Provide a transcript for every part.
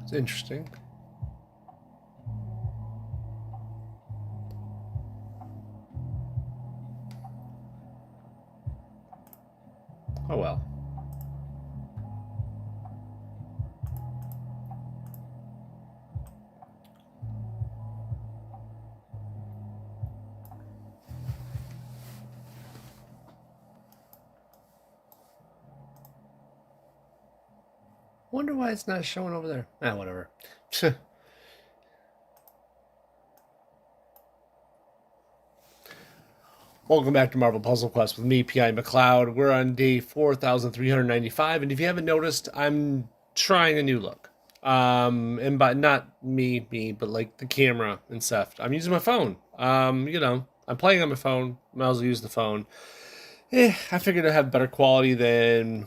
It's interesting. Oh well. Wonder why it's not showing over there. Ah, whatever. Welcome back to Marvel Puzzle Quest with me, PiMacleod. We're on day 4,395, and if you haven't noticed, I'm trying a new look. And by not me, but like the camera and stuff. I'm using my phone. I'm playing on my phone. Might as well use the phone. I figured I'd have better quality than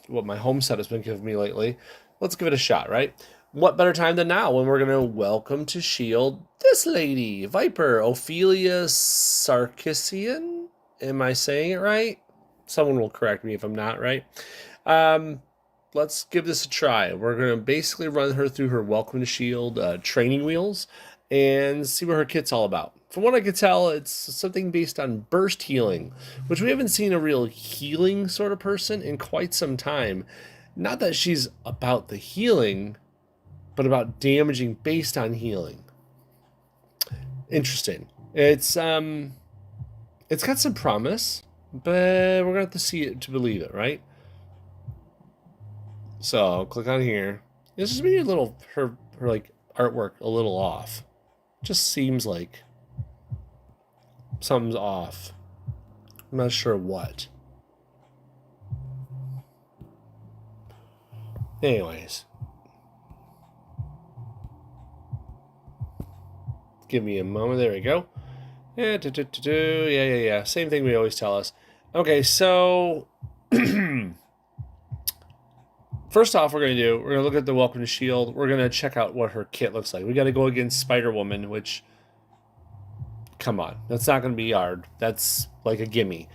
what my home set has been giving me lately. Let's give it a shot, right? What better time than now when we're going to welcome to S.H.I.E.L.D. this lady, Viper, Ophelia Sarkissian? Am I saying it right? Someone will correct me if I'm not, right? Let's give this a try. We're going to basically run her through her welcome to S.H.I.E.L.D. Training wheels and see what her kit's all about. From what I could tell, it's something based on burst healing, which we haven't seen a real healing sort of person in quite some time. Not that she's about the healing, but about damaging based on healing. Interesting. It's got some promise, but we're gonna have to see it to believe it, right? So I'll click on here. This just made her like artwork a little off. Just seems like something's off. I'm not sure what. Anyways. Give me a moment. There we go. Yeah. Same thing we always tell us. Okay, so first off, we're going to look at the Welcome to S.H.I.E.L.D. We're going to check out what her kit looks like. We got to go against Spider-Woman, which, come on, that's not going to be hard. That's like a gimme.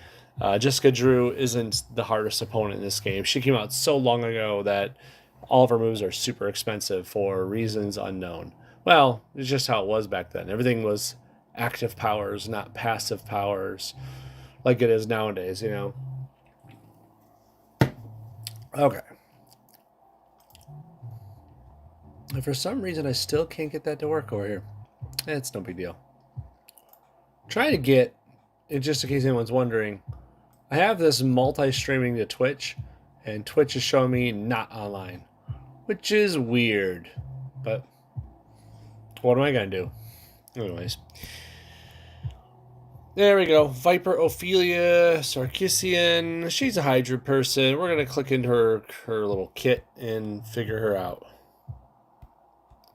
Jessica Drew isn't the hardest opponent in this game. She came out so long ago that all of her moves are super expensive for reasons unknown. Well, it's just how it was back then. Everything was active powers, not passive powers, like it is nowadays, you know? Okay. And for some reason, I still can't get that to work over here. It's no big deal. Trying to get, and just in case anyone's wondering, I have this multi-streaming to Twitch, and Twitch is showing me not online, which is weird, but what am I going to do? Anyways. There we go. Viper Ophelia Sarkissian. She's a Hydra person. We're going to click into her little kit and figure her out.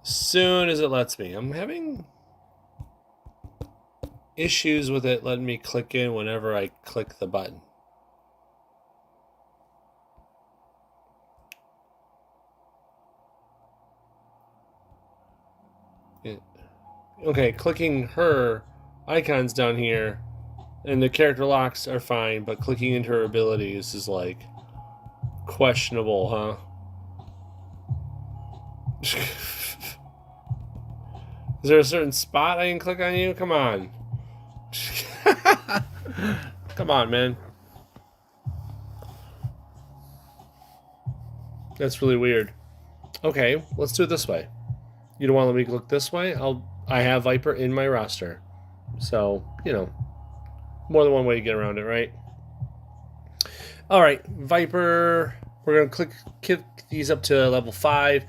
As soon as it lets me. I'm having issues with it letting me click in whenever I click the button. Okay, clicking her icons down here and the character locks are fine, but clicking into her abilities is like questionable, huh? Is there a certain spot I can click on you? Come on. Come on, man. That's really weird. Okay, let's do it this way. You don't want to let me look this way? I have Viper in my roster. So, you know, more than one way to get around it, right? All right, Viper. We're going to kick these up to level 5.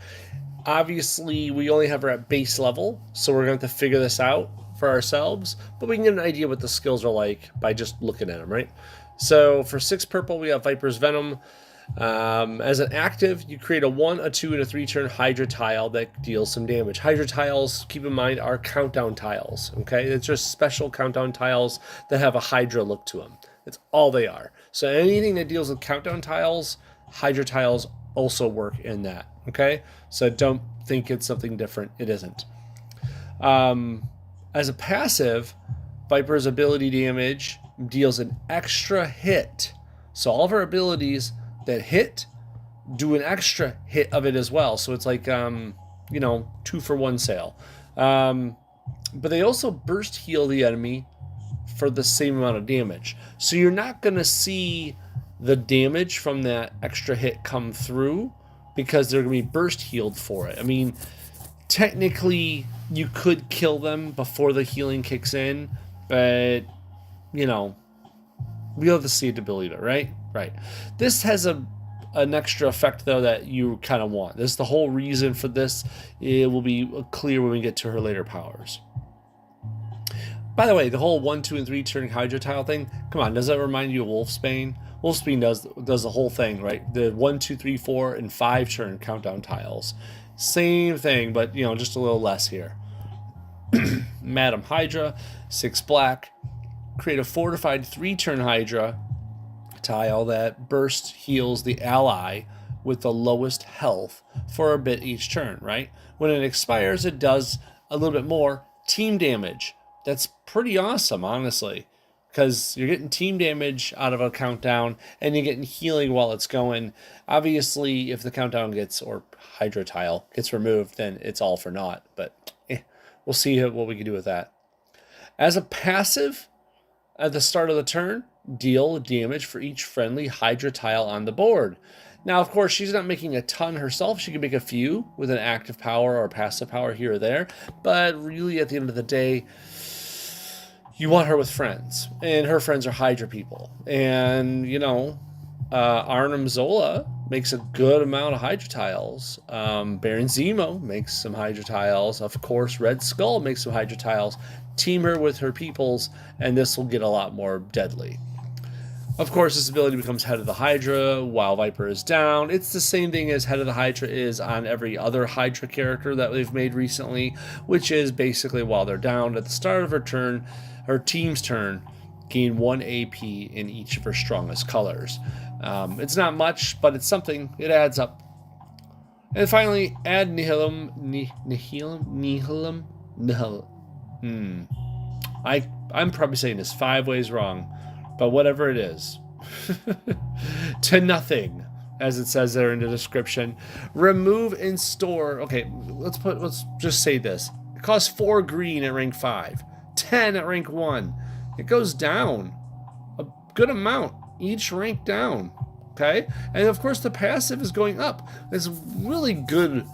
Obviously, we only have her at base level, so we're going to have to figure this out for ourselves, but we can get an idea what the skills are like by just looking at them, right? So for 6 purple, we have Viper's Venom. As an active, you create a 1, a 2, and a 3-turn Hydra tile that deals some damage. Hydra tiles, keep in mind, are countdown tiles, okay? It's just special countdown tiles that have a Hydra look to them. That's all they are. So anything that deals with countdown tiles, Hydra tiles also work in that, okay? So don't think it's something different. It isn't. As a passive, Viper's ability damage deals an extra hit. So all of her abilities that hit do an extra hit of it as well. So it's like, 2-for-1 sale. But they also burst heal the enemy for the same amount of damage. So you're not going to see the damage from that extra hit come through because they're going to be burst healed for it. I mean, technically, you could kill them before the healing kicks in, but, we have the seed ability, right? Right. This has an extra effect, though, that you kind of want. This is the whole reason for this. It will be clear when we get to her later powers. By the way, the whole 1, 2, and 3 turn Hydra tile thing, come on, does that remind you of Wolfsbane? Wolfsbane does the whole thing, right? The 1, 2, 3, 4, and 5 turn countdown tiles. Same thing, but, just a little less here. Madam Hydra, 6 black. Create a fortified 3-turn Hydra tile that burst heals the ally with the lowest health for a bit each turn, right? When it expires, it does a little bit more team damage. That's pretty awesome, honestly, because you're getting team damage out of a countdown and you're getting healing while it's going. Obviously, if the countdown or Hydra tile gets removed, then it's all for naught, but we'll see what we can do with that. As a passive, at the start of the turn, deal damage for each friendly Hydra tile on the board. Now, of course, she's not making a ton herself. She can make a few with an active power or passive power here or there, but really at the end of the day, you want her with friends, and her friends are Hydra people. And, Arnim Zola makes a good amount of Hydra tiles. Baron Zemo makes some Hydra tiles. Of course, Red Skull makes some Hydra tiles. Team her with her peoples, and this will get a lot more deadly. Of course, this ability becomes Head of the Hydra while Viper is down. It's the same thing as Head of the Hydra is on every other Hydra character that they've made recently, which is basically while they're down at the start of her turn, her team's turn, gain 1 AP in each of her strongest colors. It's not much, but it's something. It adds up. And finally, add Nihilum. I'm probably saying this 5 ways wrong, but whatever it is. To nothing, as it says there in the description. Remove and store. Okay, let's just say this. It costs 4 green at rank 5. 10 at rank 1. It goes down a good amount each rank down, okay? And of course the passive is going up. It's really good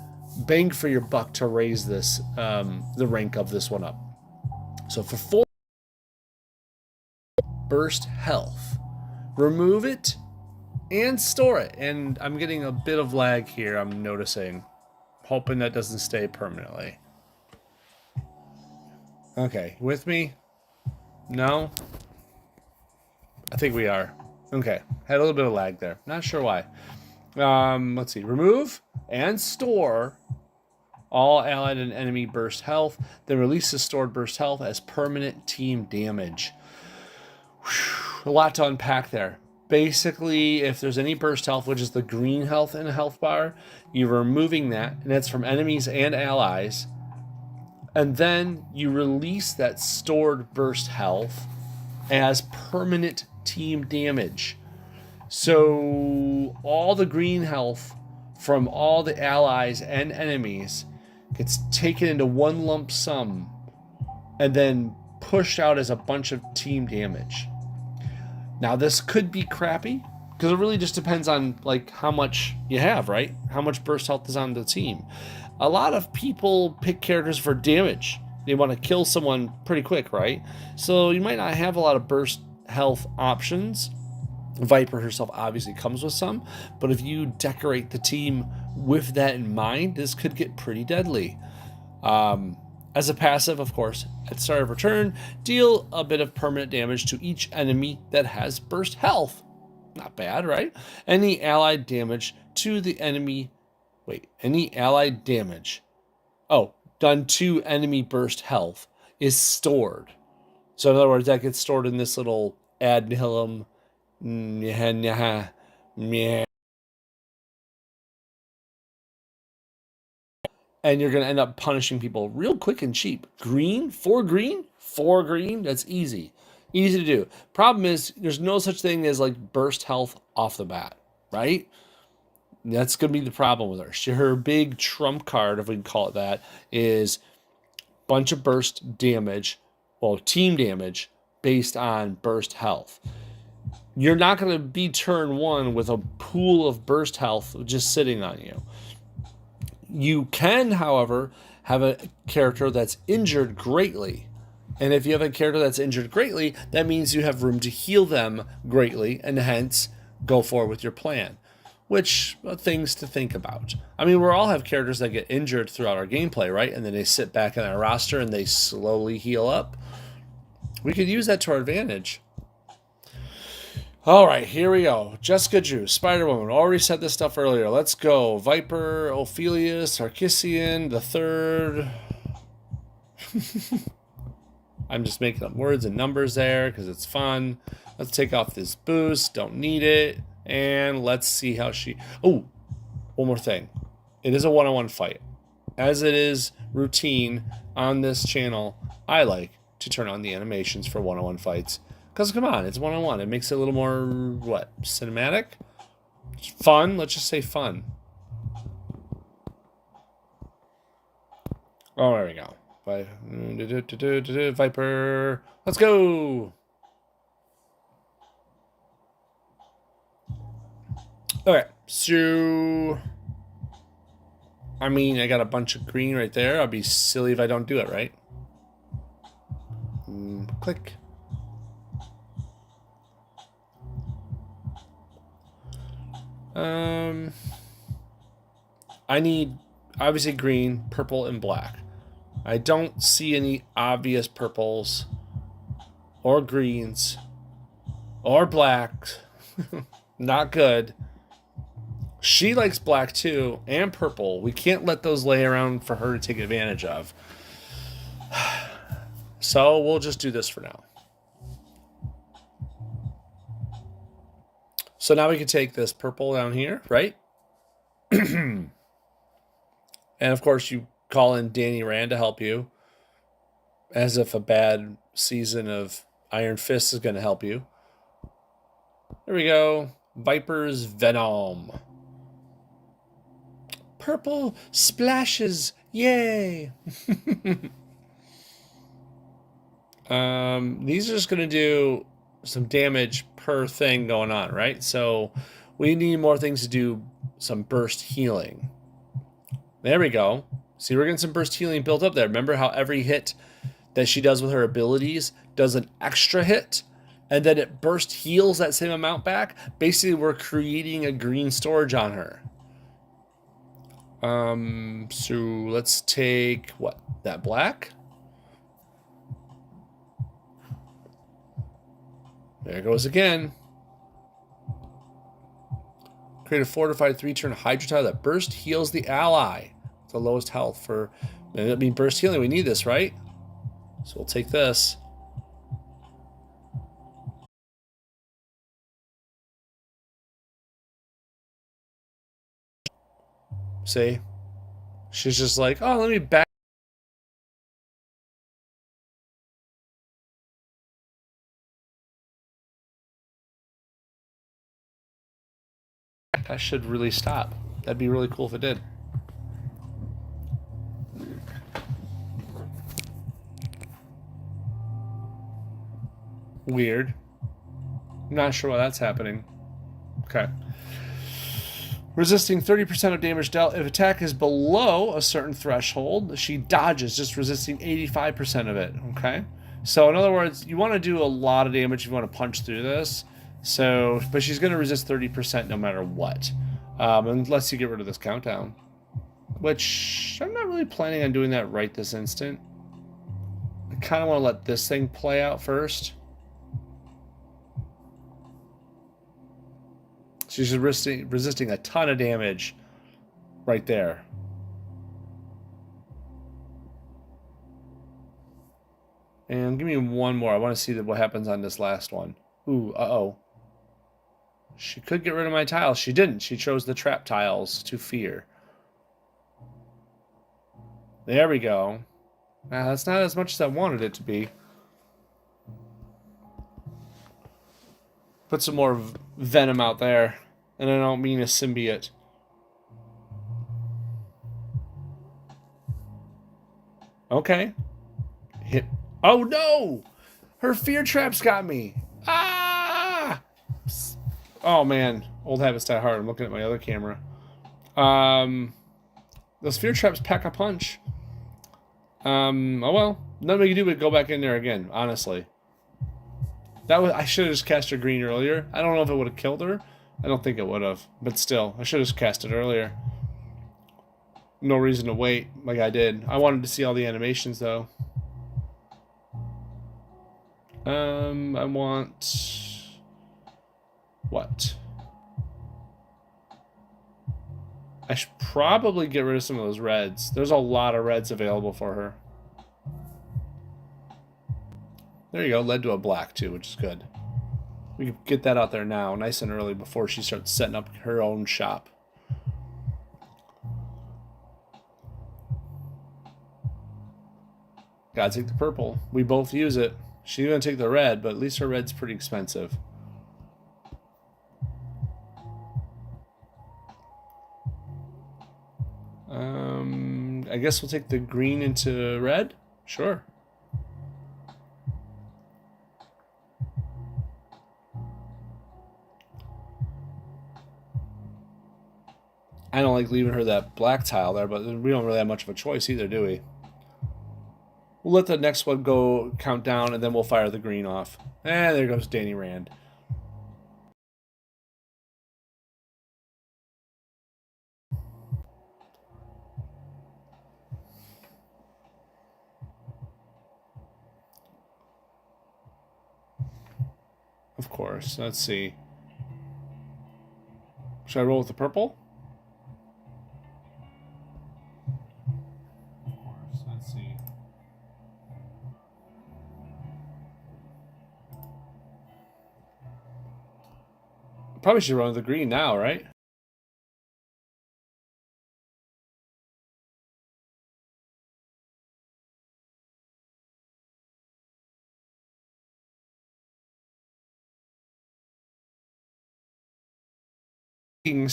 bang for your buck to raise this, the rank of this one up. So for 4 burst health, remove it and store it. And I'm getting a bit of lag here, I'm noticing. Hoping that doesn't stay permanently. Okay, with me? No? I think we are. Okay, had a little bit of lag there. Not sure why. Let's see. Remove and store all allied and enemy burst health. Then release the stored burst health as permanent team damage. Whew, a lot to unpack there. Basically, if there's any burst health, which is the green health in a health bar, you're removing that, and that's from enemies and allies. And then you release that stored burst health as permanent team damage. So all the green health from all the allies and enemies gets taken into one lump sum and then pushed out as a bunch of team damage. Now this could be crappy because it really just depends on like how much you have, right? How much burst health is on the team. A lot of people pick characters for damage. They want to kill someone pretty quick, right? So you might not have a lot of burst health options. Viper herself obviously comes with some, but if you decorate the team with that in mind, this could get pretty deadly. As a passive, of course, at the start of return, deal a bit of permanent damage to each enemy that has burst health. Not bad, right? Any allied damage to the enemy. Any allied damage. Done to enemy burst health is stored. So in other words, that gets stored in this little ad nihilum. And you're going to end up punishing people real quick and cheap. Green, 4 green, that's easy. Easy to do. Problem is, there's no such thing as like burst health off the bat, right? That's going to be the problem with her. Her big trump card, if we can call it that, is bunch of burst damage, well, team damage based on burst health. You're not going to be turn one with a pool of burst health just sitting on you. You can, however, have a character that's injured greatly. And if you have a character that's injured greatly, that means you have room to heal them greatly, and hence go forward with your plan. Which things to think about. I mean, we all have characters that get injured throughout our gameplay, right? And then they sit back in our roster and they slowly heal up. We could use that to our advantage. All right, here we go. Jessica Drew, Spider-Woman. Already said this stuff earlier. Let's go. Viper, Ophelia, Sarkisian, the third. I'm just making up words and numbers there because it's fun. Let's take off this boost. Don't need it. And let's see how she... Oh, one more thing. It is a one-on-one fight. As it is routine on this channel, I like to turn on the animations for one-on-one fights. Because, come on, it's one-on-one. It makes it a little more, what, cinematic? Fun? Let's just say fun. Oh, there we go. Viper. Let's go! Okay, so... I mean, I got a bunch of green right there. I'll be silly if I don't do it, right? Click. I need, obviously, green, purple, and black. I don't see any obvious purples or greens or blacks. Not good. She likes black too, and purple. We can't let those lay around for her to take advantage of. So we'll just do this for now. So now we can take this purple down here, right? And of course you call in Danny Rand to help you. As if a bad season of Iron Fist is going to help you. There we go. Viper's Venom. Purple splashes. Yay. These are just going to do some damage per thing going on, right? So we need more things to do some burst healing. There we go. See, we're getting some burst healing built up there. Remember how every hit that she does with her abilities does an extra hit? And then it burst heals that same amount back? Basically, we're creating a green storage on her. So let's take, what, that black? There it goes again. Create a fortified 3-turn Hydra tile that burst heals the ally. The lowest health for, I mean, burst healing. We need this, right? So we'll take this. See? She's just like, oh, let me back. That should really stop. That'd be really cool if it did. Weird. I'm not sure why that's happening. Okay. Resisting 30% of damage dealt. If attack is below a certain threshold, she dodges, just resisting 85% of it. Okay? So, in other words, you want to do a lot of damage if you want to punch through this. So, but she's going to resist 30% no matter what. Unless you get rid of this countdown. Which, I'm not really planning on doing that right this instant. I kind of want to let this thing play out first. She's resisting a ton of damage right there. And give me one more. I want to see what happens on this last one. Ooh, uh-oh. She could get rid of my tiles. She didn't. She chose the trap tiles to fear. There we go. Now, that's not as much as I wanted it to be. Put some more venom out there. And I don't mean a symbiote. Okay. Hit. Oh, no! Her fear traps got me. Ah! Oh, man. Old habits die hard. I'm looking at my other camera. Those fear traps pack a punch. Oh well. Nothing we can do but go back in there again, honestly. I should have just cast her green earlier. I don't know if it would have killed her. I don't think it would have. But still, I should have just cast it earlier. No reason to wait like I did. I wanted to see all the animations though. I want... What? I should probably get rid of some of those reds. There's a lot of reds available for her. There you go. Led to a black too, which is good. We can get that out there now, nice and early, before she starts setting up her own shop. Gotta take the purple. We both use it. She's gonna take the red, but at least her red's pretty expensive. I guess we'll take the green into red? Sure. I don't like leaving her that black tile there, but we don't really have much of a choice either, do we? We'll let the next one go count down, and then we'll fire the green off. And there goes Danny Rand. Of course. Let's see. Should I roll with the purple? Of course. Let's see. Probably should run with the green now, right?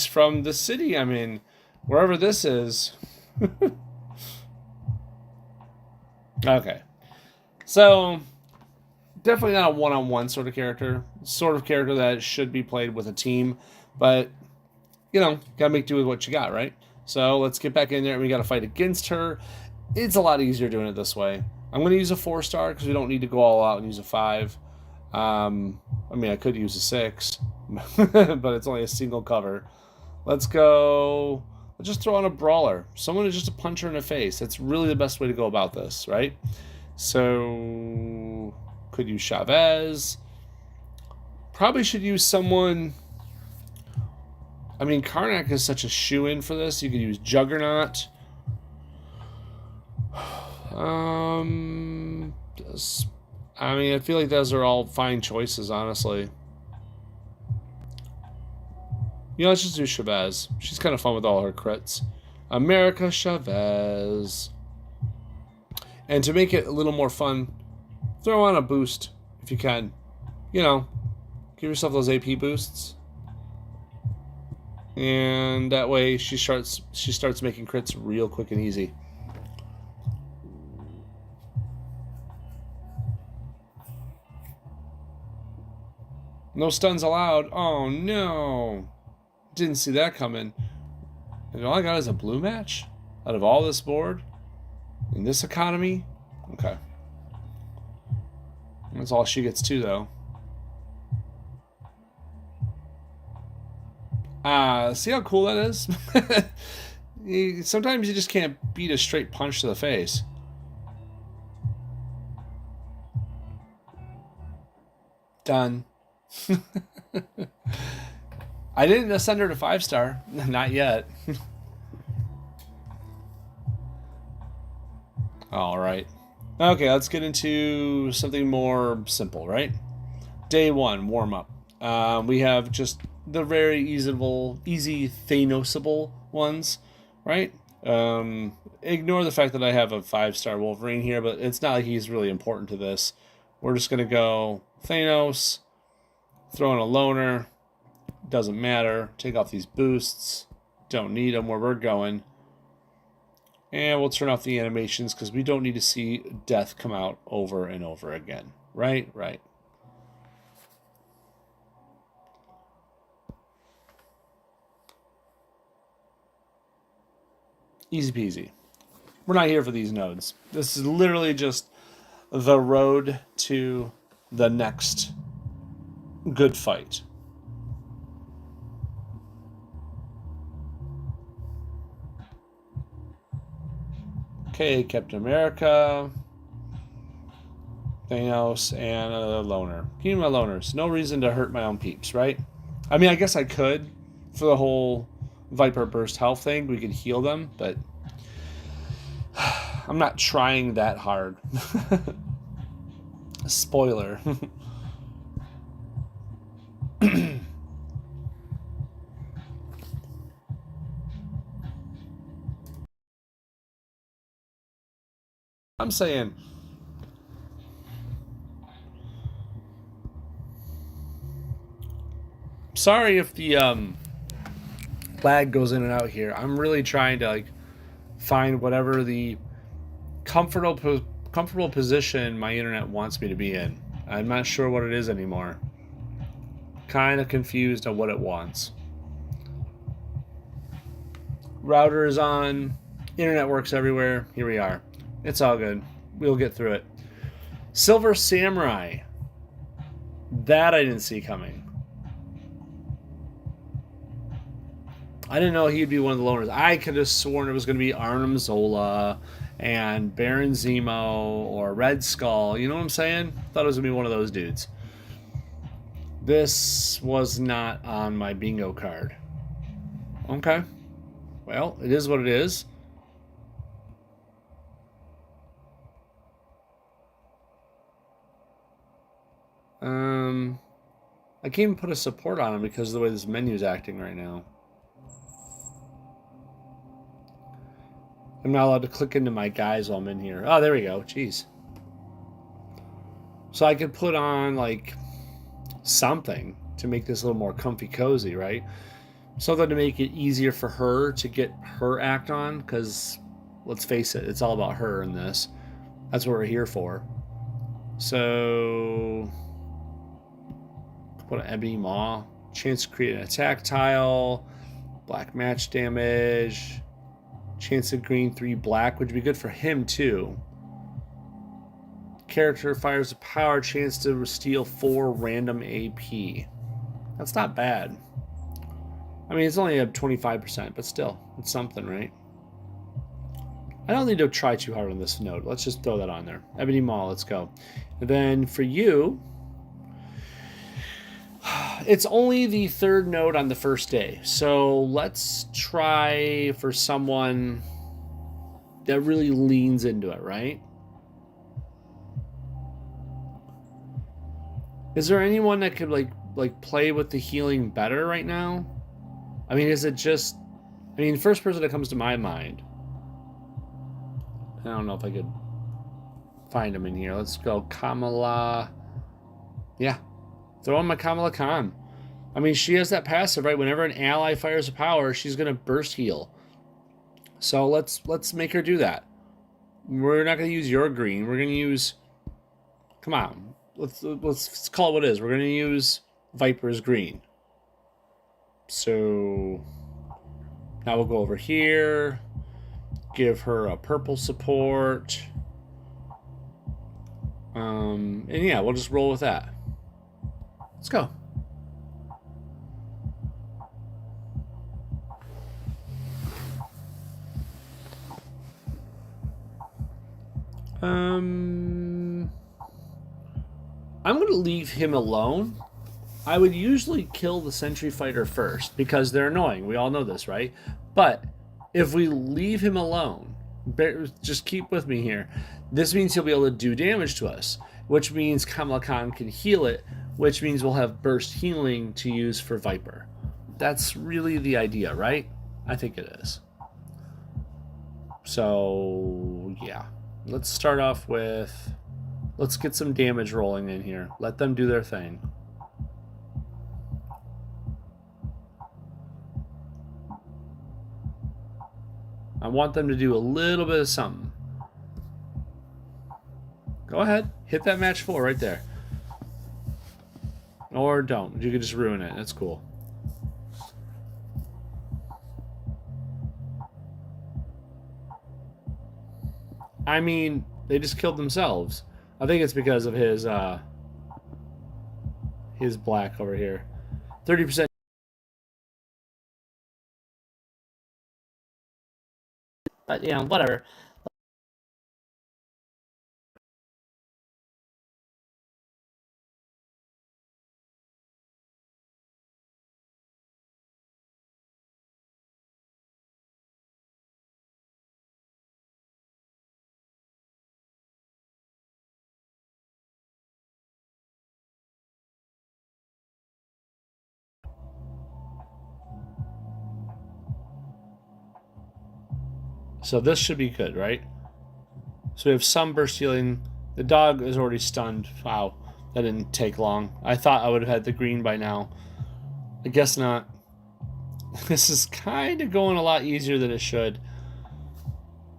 From the city I'm in, wherever this is. Okay. So, definitely not a one-on-one sort of character. Sort of character that should be played with a team, but, you know, gotta make do with what you got, right? So, let's get back in there and we gotta fight against her. It's a lot easier doing it this way. I'm gonna use a 4-star because we don't need to go all out and use a 5. I mean, I could use a 6, but it's only a single cover. Let's go... Let's just throw on a brawler. Someone is just to punch her in the face. That's really the best way to go about this, right? So... Could use Chavez. Probably should use someone... I mean, Karnak is such a shoe-in for this. You could use Juggernaut. I mean, I feel like those are all fine choices, honestly. You know, let's just do Chavez. She's kind of fun with all her crits. America Chavez. And to make it a little more fun, throw on a boost if you can. You know, give yourself those AP boosts. And that way she starts making crits real quick and easy. No stuns allowed. Oh no. Didn't see that coming. And all I got is a blue match? Out of all this board? In this economy? Okay. That's all she gets too, though. See how cool that is? Sometimes you just can't beat a straight punch to the face. Done. I didn't ascend her to 5-star. Not yet. Alright. Okay, let's get into something more simple, right? Day 1, warm-up. We have just the very easy Thanosable ones, right? Ignore the fact that I have a 5-star Wolverine here, but it's not like he's really important to this. We're just going to go Thanos, throw in a loner, doesn't matter, take off these boosts, don't need them where we're going. And we'll turn off the animations because we don't need to see death come out over and over again. Right? Right. Easy peasy. We're not here for these nodes. This is literally just the road to the next good fight. Okay, Captain America, Thanos, and a loner. Give me my loners. No reason to hurt my own peeps, right? I mean, I guess I could for the whole Viper Burst health thing. We could heal them, but I'm not trying that hard. Spoiler. I'm saying, sorry if the lag goes in and out here. I'm really trying to like find whatever the comfortable position my internet wants me to be in. I'm not sure what it is anymore. Kind of confused on what it wants. Router is on. Internet works everywhere. Here we are. It's all good. We'll get through it. Silver Samurai. That I didn't see coming. I didn't know he'd be one of the loners. I could have sworn it was going to be Arnim Zola and Baron Zemo or Red Skull. You know what I'm saying? Thought it was going to be one of those dudes. This was not on my bingo card. Okay. Well, it is what it is. I can't even put a support on him because of the way this menu is acting right now. I'm not allowed to click into my guys while I'm in here. Oh, there we go. Jeez. So I could put on, like, something to make this a little more comfy cozy, right? Something to make it easier for her to get her act on, because, let's face it, it's all about her in this. That's what we're here for. So, put an Ebony Maw. Chance to create an attack tile. Black match damage. Chance of green 3 black, which would be good for him too. Character fires a power, chance to steal 4 random AP. That's not bad. I mean, it's only a 25%, but still, it's something, right? I don't need to try too hard on this node. Let's just throw that on there. Ebony Maw, let's go. And then for you, it's only the 3rd node on the first day. So let's try for someone that really leans into it, right? Is there anyone that could like play with the healing better right now? I mean, is it just... I mean, first person that comes to my mind. I don't know if I could find him in here. Let's go Kamala. Yeah. Throw in my Kamala Khan. I mean, she has that passive, right? Whenever an ally fires a power, she's going to burst heal. So let's make her do that. We're not going to use your green. We're going to use... Come on. Let's call it what it is. We're going to use Viper's green. So now we'll go over here. Give her a purple support. And yeah, we'll just roll with that. Let's go. I'm going to leave him alone. I would usually kill the sentry fighter first because they're annoying. We all know this, right? But if we leave him alone, just keep with me here. This means he'll be able to do damage to us, which means Kamala Khan can heal it, which means we'll have burst healing to use for Viper. That's really the idea, right? I think it is. So, yeah. Let's start off with... Let's get some damage rolling in here. Let them do their thing. I want them to do a little bit of something. Go ahead. Hit that match 4 right there. Or don't. You can just ruin it. That's cool. I mean, they just killed themselves. I think it's because of his black over here. 30%. But, you know, whatever. So this should be good, right? So we have some burst healing. The dog is already stunned. Wow, that didn't take long. I thought I would have had the green by now. I guess not. This is kind of going a lot easier than it should.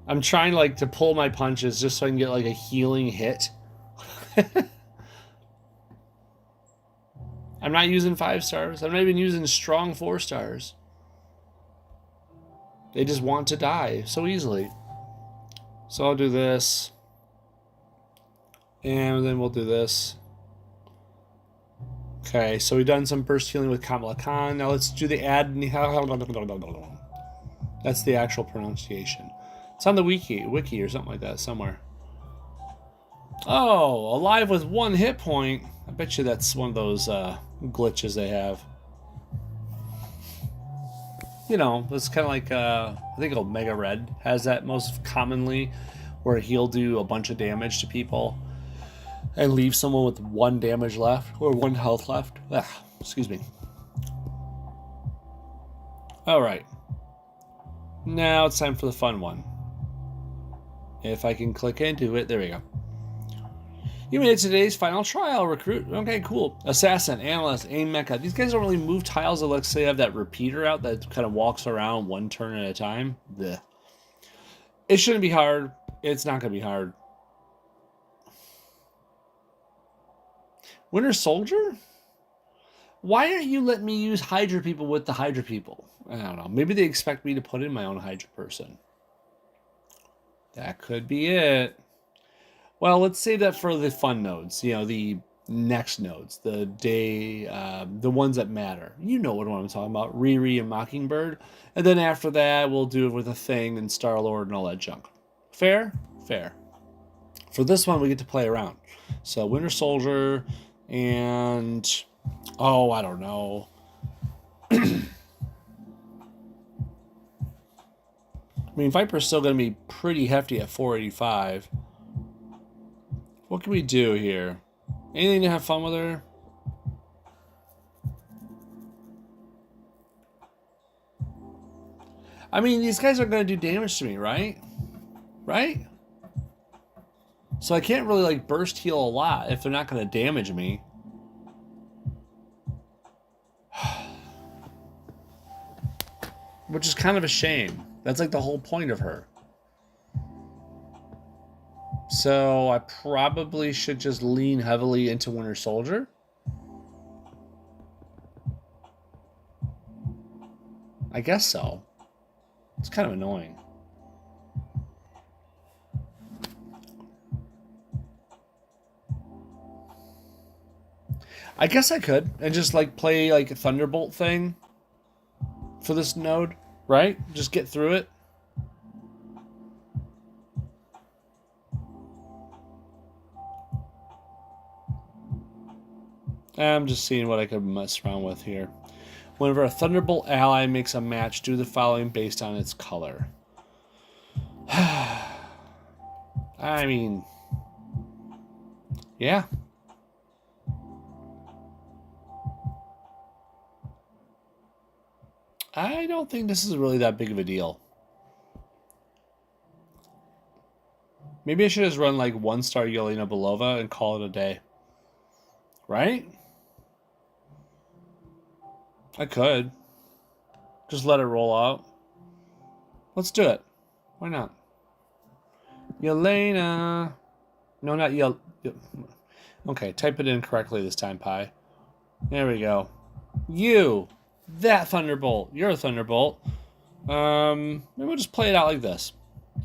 I'm trying like to pull my punches just so I can get like a healing hit. I'm not using 5 stars. I'm not even using strong 4 stars. They just want to die so easily. So I'll do this. And then we'll do this. Okay, so we've done some burst healing with Kamala Khan. Now let's do the ad. That's the actual pronunciation. It's on the wiki or something like that somewhere. Oh, alive with 1 hit point. I bet you that's one of those glitches they have. You know, it's kind of like, I think Omega Red has that most commonly, where he'll do a bunch of damage to people and leave someone with 1 damage left, or 1 health left. Excuse me. Alright. Now it's time for the fun one. If I can click into it, there we go. You made it to today's final trial, recruit. Okay, cool. Assassin, analyst, aim mecha. These guys don't really move tiles unless they have that repeater out that kind of walks around 1 turn at a time. Blech. It shouldn't be hard. It's not going to be hard. Winter Soldier? Why aren't you letting me use Hydra people with the Hydra people? I don't know. Maybe they expect me to put in my own Hydra person. That could be it. Well, let's save that for the fun nodes. You know, the next nodes. The day, the ones that matter. You know what I'm talking about. Riri and Mockingbird. And then after that, we'll do it with a Thing and Star-Lord and all that junk. Fair? Fair. For this one, we get to play around. So, Winter Soldier and... Oh, I don't know. I mean, Viper's still going to be pretty hefty at 485. What can we do here? Anything to have fun with her? I mean, these guys are going to do damage to me, right? Right? So I can't really, like, burst heal a lot if they're not going to damage me. Which is kind of a shame. That's, like, the whole point of her. So I probably should just lean heavily into Winter Soldier. I guess so. It's kind of annoying. I guess I could and just like play like a Thunderbolt thing for this node, right? Just get through it. I'm just seeing what I could mess around with here. Whenever a Thunderbolt ally makes a match, do the following based on its color. I mean, yeah. I don't think this is really that big of a deal. Maybe I should just run like 1-star Yelena Belova and call it a day. Right? I could. Just let it roll out. Let's do it. Why not? Yelena. No, not Yel. Okay, type it in correctly this time, Pi. There we go. You. That Thunderbolt. You're a Thunderbolt. Maybe we'll just play it out like this.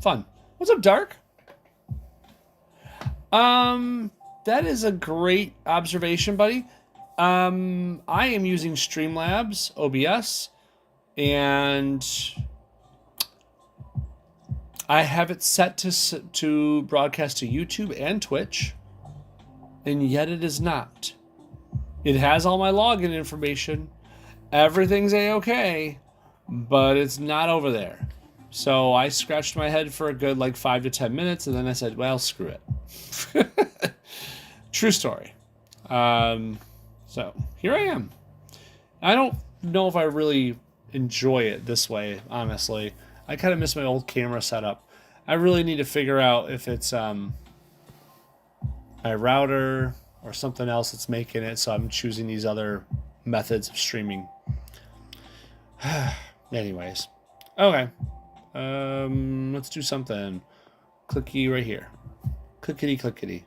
Fun. What's up, Dark? That is a great observation, buddy. I am using Streamlabs OBS, and I have it set to broadcast to YouTube and Twitch, and yet it is not. It has all my login information. Everything's A-okay, but it's not over there. So I scratched my head for a good like 5 to 10 minutes, and then I said, well, screw it. True story. So here I am. I don't know if I really enjoy it this way, honestly. I kind of miss my old camera setup. I really need to figure out if it's my router or something else that's making it, so I'm choosing these other methods of streaming. Anyways. Okay. Let's do something. Clicky right here. Clickety clickety.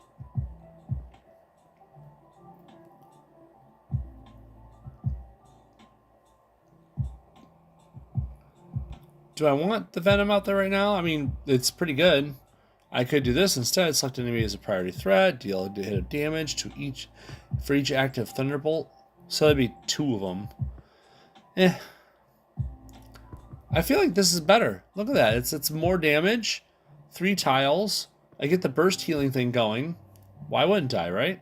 Do I want the Venom out there right now? I mean, it's pretty good. I could do this instead. Select enemy as a priority threat. Deal a hit of damage to for each active Thunderbolt. So that'd be 2 of them. I feel like this is better. Look at that. It's more damage. 3 tiles. I get the burst healing thing going. Why wouldn't I, right?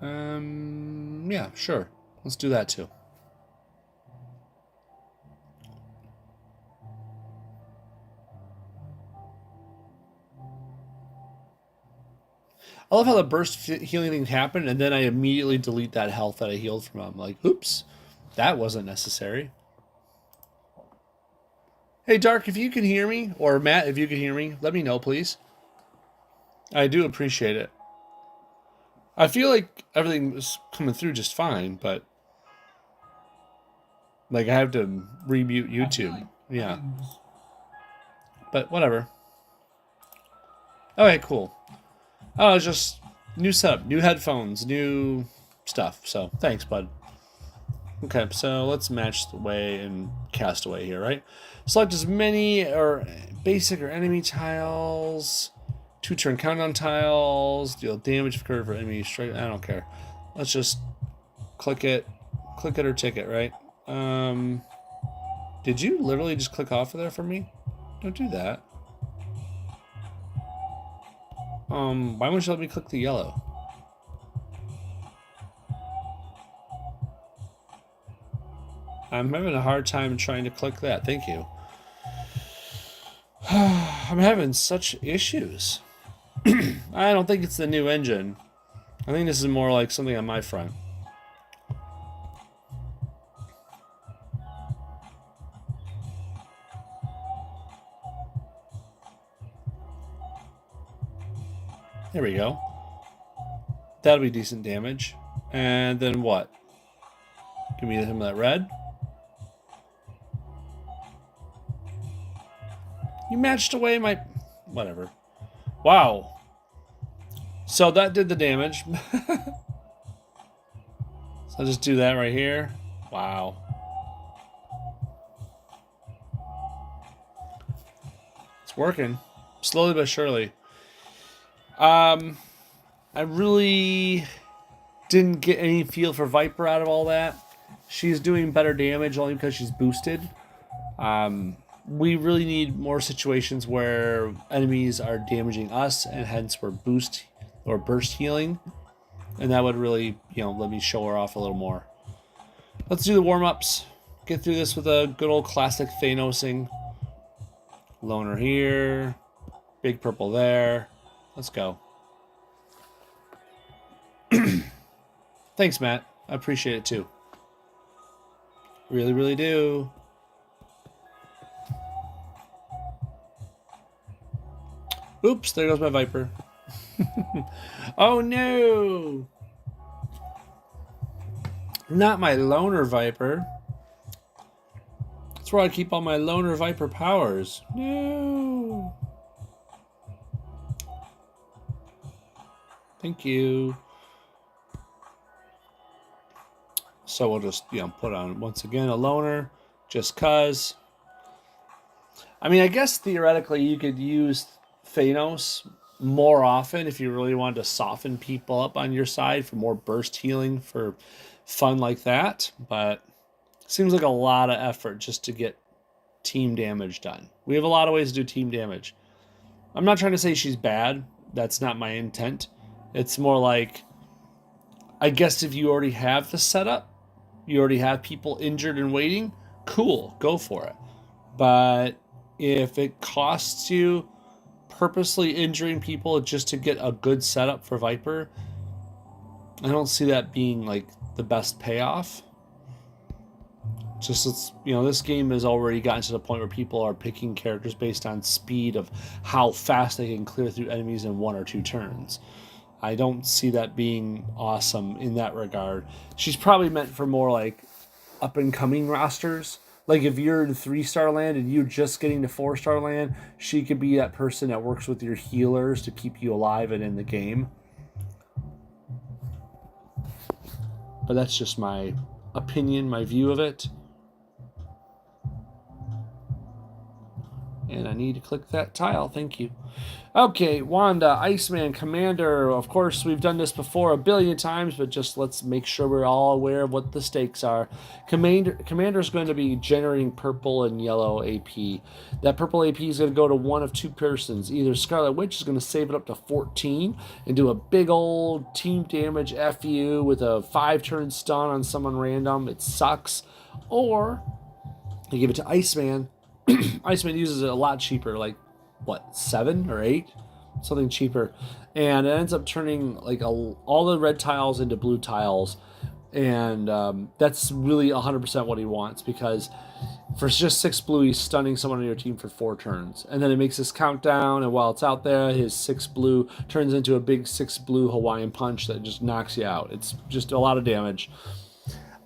Yeah, sure. Let's do that too. I love how the burst healing thing happened, and then I immediately delete that health that I healed from. I'm like, oops, that wasn't necessary. Hey, Dark, if you can hear me, or Matt, if you can hear me, let me know, please. I do appreciate it. I feel like everything was coming through just fine, but like I have to remute YouTube. Yeah. But whatever. Okay, cool. Oh, it's just new setup, new headphones, new stuff. So thanks, bud. Okay, so let's match the way and cast away here, right? Select as many or basic or enemy tiles, 2-turn countdown tiles, deal damage curve for enemy straight. I don't care. Let's just click it or tick it, right? Did you literally just click off of there for me? Don't do that. Why won't you let me click the yellow? I'm having a hard time trying to click that. Thank you. I'm having such issues. I don't think it's the new engine. I think this is more like something on my front. There we go. That'll be decent damage. And then what? Give me some of that red. You matched away my... Whatever. Wow. So that did the damage. So I'll just do that right here. Wow. It's working. Slowly but surely. I really didn't get any feel for Viper out of all that. She's doing better damage only because she's boosted. We really need more situations where enemies are damaging us, and hence we're boost or burst healing. And that would really, let me show her off a little more. Let's do the warm-ups. Get through this with a good old classic Thanosing. Loner here. Big purple there. Let's go. Thanks, Matt. I appreciate it too. Really, really do. Oops, there goes my Viper. Oh no! Not my Loner Viper. That's where I keep all my Loner Viper powers. No. Thank you. So we'll just, put on, once again, a Loner, just cuz. I mean, I guess theoretically you could use Thanos more often if you really wanted to soften people up on your side for more burst healing for fun like that. But it seems like a lot of effort just to get team damage done. We have a lot of ways to do team damage. I'm not trying to say she's bad. That's not my intent. It's more like, I guess if you already have the setup, you already have people injured and waiting, cool, go for it. But if it costs you purposely injuring people just to get a good setup for Viper, I don't see that being like the best payoff. Just, it's, this game has already gotten to the point where people are picking characters based on speed of how fast they can clear through enemies in 1 or 2 turns. I don't see that being awesome in that regard. She's probably meant for more like up and coming rosters. Like if you're in 3-star land and you're just getting to 4-star land, she could be that person that works with your healers to keep you alive and in the game. But that's just my opinion, my view of it. And I need to click that tile. Thank you. Okay, Wanda, Iceman, Commander. Of course, we've done this before a billion times, but just let's make sure we're all aware of what the stakes are. Commander is going to be generating purple and yellow AP. That purple AP is going to go to one of 2 persons. Either Scarlet Witch is going to save it up to 14 and do a big old team damage FU with a 5-turn stun on someone random. It sucks. Or you give it to Iceman. Iceman uses it a lot cheaper, like, 7 or 8? Something cheaper. And it ends up turning, like, all the red tiles into blue tiles. And that's really 100% what he wants, because for just 6 blue, he's stunning someone on your team for 4 turns. And then it makes this countdown, and while it's out there, his 6 blue turns into a big 6 blue Hawaiian punch that just knocks you out. It's just a lot of damage.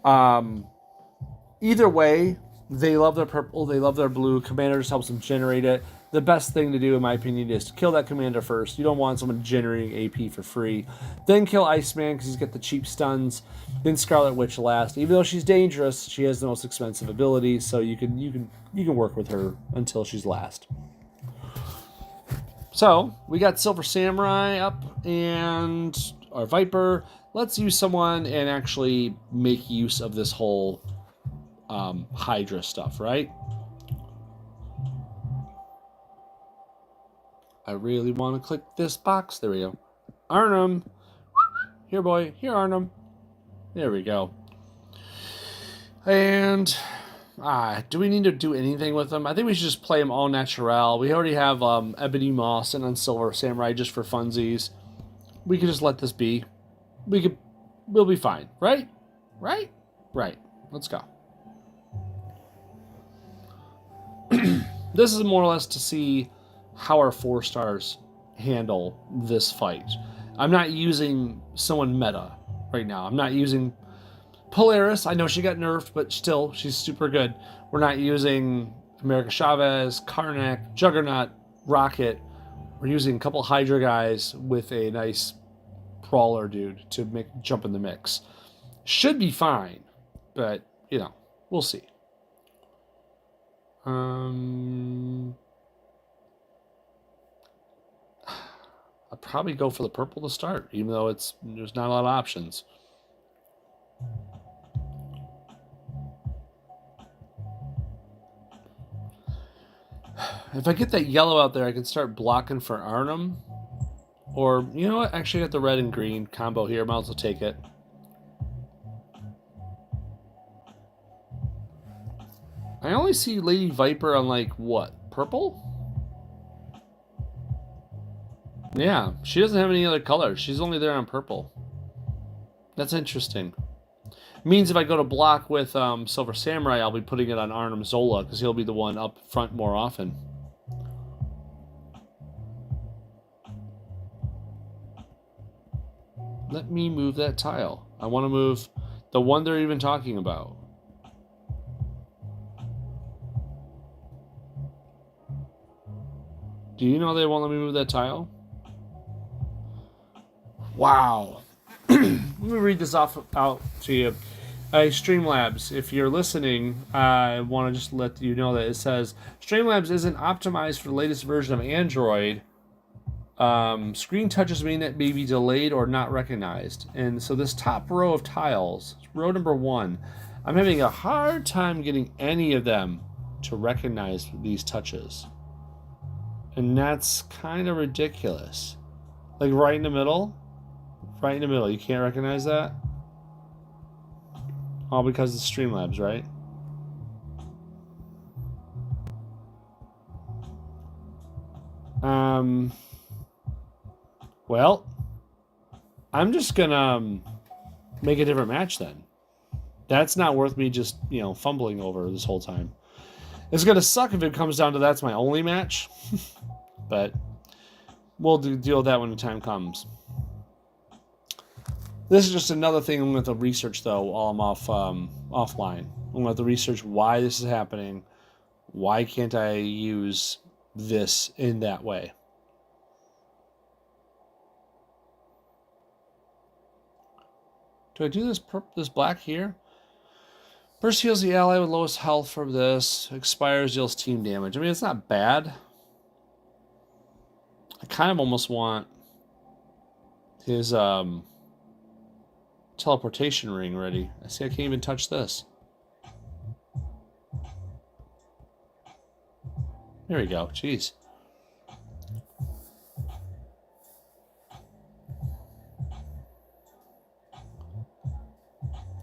Either way, they love their purple, they love their blue. Commander just helps them generate it. The best thing to do, in my opinion, is to kill that Commander first. You don't want someone generating AP for free. Then kill Iceman, because he's got the cheap stuns. Then Scarlet Witch last. Even though she's dangerous, she has the most expensive ability, so you can work with her until she's last. So we got Silver Samurai up and our Viper. Let's use someone and actually make use of this whole Hydra stuff, right? I really want to click this box. There we go. Arnhem. Here, boy. Here, Arnhem. There we go. And do we need to do anything with them? I think we should just play them all natural. We already have Ebony Moss and on Silver Samurai just for funsies. We could just let this be. We'll be fine, right? Right? Right. Let's go. This is more or less to see how our 4-stars handle this fight. I'm not using someone meta right now. I'm not using Polaris. I know she got nerfed, but still, she's super good. We're not using America Chavez, Karnak, Juggernaut, Rocket. We're using a couple Hydra guys with a nice Brawler dude to jump in the mix. Should be fine, but, we'll see. I'll probably go for the purple to start, even though there's not a lot of options. If I get that yellow out there, I can start blocking for Arnhem. Or, you know what? Actually, I got the red and green combo here. Might as well take it. I only see Lady Viper on, purple? Yeah, she doesn't have any other colors. She's only there on purple. That's interesting. Means if I go to block with Silver Samurai, I'll be putting it on Arnhem Zola, because he'll be the one up front more often. Let me move that tile. I want to move the one they're even talking about. Do you know they won't let me move that tile? Wow. Let me read this out to you. Streamlabs, if you're listening, I want to just let you know that it says Streamlabs isn't optimized for the latest version of Android. Screen touches mean it may be delayed or not recognized. And so this top row of tiles, row number 1, I'm having a hard time getting any of them to recognize these touches. And that's kind of ridiculous. Like right in the middle, you can't recognize that? All because it's Streamlabs, right? Well, I'm just gonna make a different match then. That's not worth me just, fumbling over this whole time. It's gonna suck if it comes down to that's my only match, but we'll deal with that when the time comes. This is just another thing I'm going to research, though, while I'm offline. I'm going to have to research why this is happening. Why can't I use this in that way? Do I do this black here? First heals the ally with lowest health from this. Expires, deals team damage. I mean, it's not bad. I kind of almost want his teleportation ring ready. I see I can't even touch this. There we go. Jeez.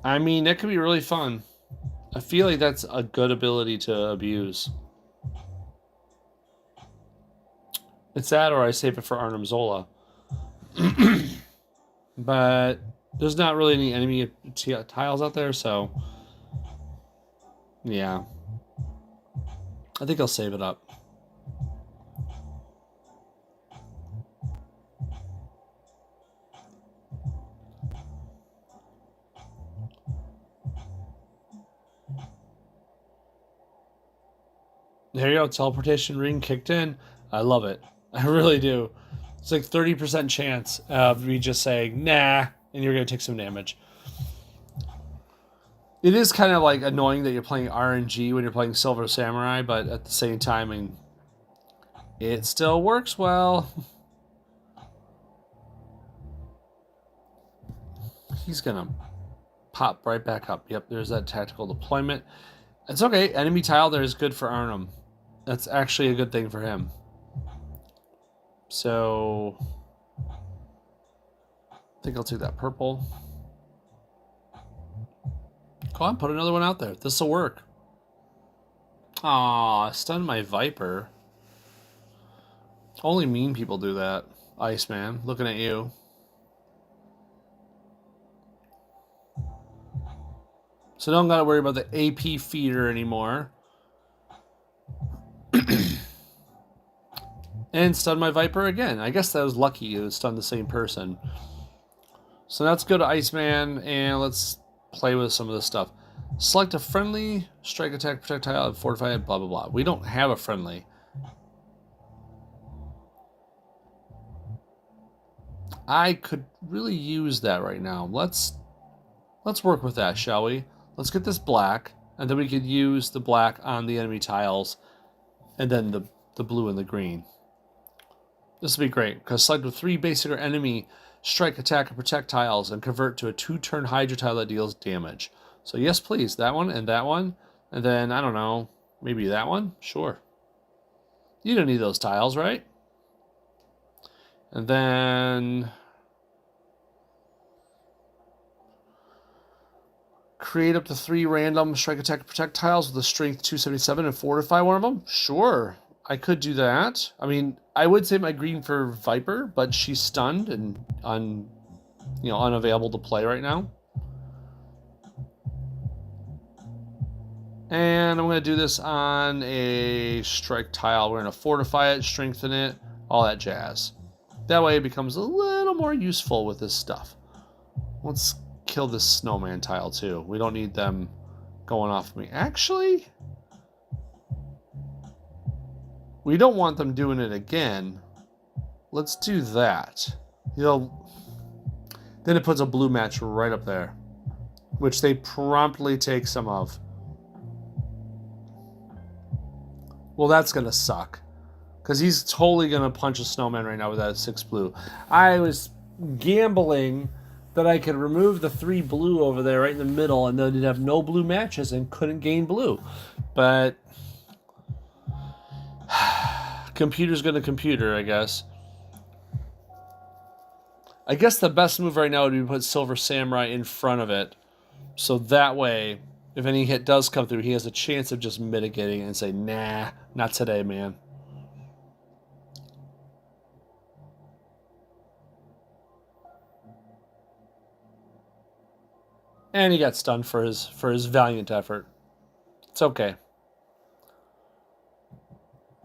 I mean, that could be really fun. I feel like that's a good ability to abuse. It's that, or I save it for Arnim Zola. But there's not really any enemy tiles out there, so yeah. I think I'll save it up. There you go, teleportation ring kicked in. I love it. I really do. It's like 30% chance of me just saying, nah, and you're going to take some damage. It is kind of like annoying that you're playing RNG when you're playing Silver Samurai, but at the same time, I mean, it still works well. He's going to pop right back up. Yep, there's that tactical deployment. It's okay. Enemy tile there is good for Arnim. That's actually a good thing for him. So I think I'll take that purple. Come on, put another one out there. This'll work. Aw, stunned my Viper. Only mean people do that. Iceman, looking at you. So don't gotta worry about the AP feeder anymore. And stun my Viper again. I guess that was lucky to stun the same person. So let's go to Iceman and let's play with some of this stuff. Select a friendly, strike, attack, projectile, fortify, blah, blah, blah. We don't have a friendly. I could really use that right now. Let's work with that, shall we? Let's get this black, and then we could use the black on the enemy tiles, and then the blue and the green. This will be great, because select with 3 basic or enemy strike, attack, and protect tiles, and convert to a 2-turn Hydra tile that deals damage. So yes, please, that one, and then, I don't know, maybe that one? Sure. You don't need those tiles, right? And then create up to 3 random strike, attack, protect tiles with a strength 277 and fortify one of them? Sure, I could do that. I mean, I would say my green for Viper, but she's stunned and unavailable to play right now. And I'm going to do this on a strike tile. We're going to fortify it, strengthen it, all that jazz. That way it becomes a little more useful with this stuff. Let's kill this snowman tile too. We don't need them going off of me. Actually, We don't want them doing it again. Let's do that. Then it puts a blue match right up there, which they promptly take some of. Well, that's going to suck, because he's totally going to punch a snowman right now with that 6 blue. I was gambling that I could remove the 3 blue over there right in the middle, and then you'd have no blue matches and couldn't gain blue. But computer's going to computer, I guess. I guess the best move right now would be to put Silver Samurai in front of it. So that way, if any hit does come through, he has a chance of just mitigating it and say, nah, not today, man. And he got stunned for his valiant effort. It's okay.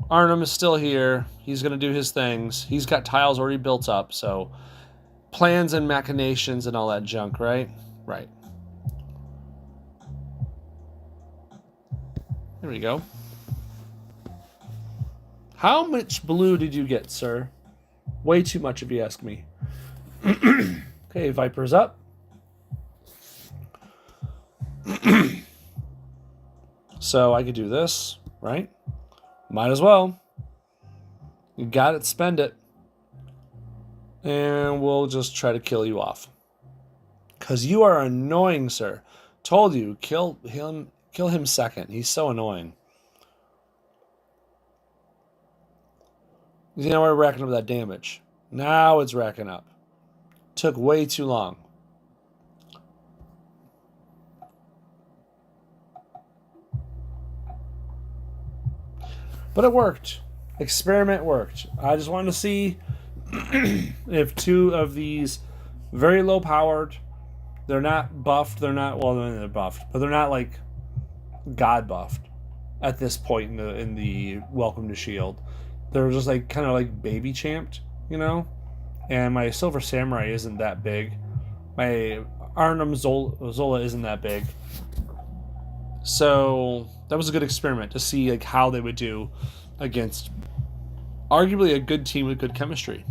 Arnhem is still here. He's going to do his things. He's got tiles already built up, so plans and machinations and all that junk, right? Right. There we go. How much blue did you get, sir? Way too much if you ask me. Okay, Viper's up. So I could do this, right? Might as well. You got it, spend it. And we'll just try to kill you off. Because you are annoying, sir. Told you, kill him second. He's so annoying. You know, we're racking up that damage. Now it's racking up. Took way too long. But it worked. Experiment worked. I just wanted to see if 2 of these very low powered, they're not buffed, they're buffed, but they're not like God buffed at this point in the Welcome to Shield. They're just like kind of like baby champed, you know? And my Silver Samurai isn't that big. My Arnhem Zola isn't that big. So that was a good experiment to see like how they would do against arguably a good team with good chemistry.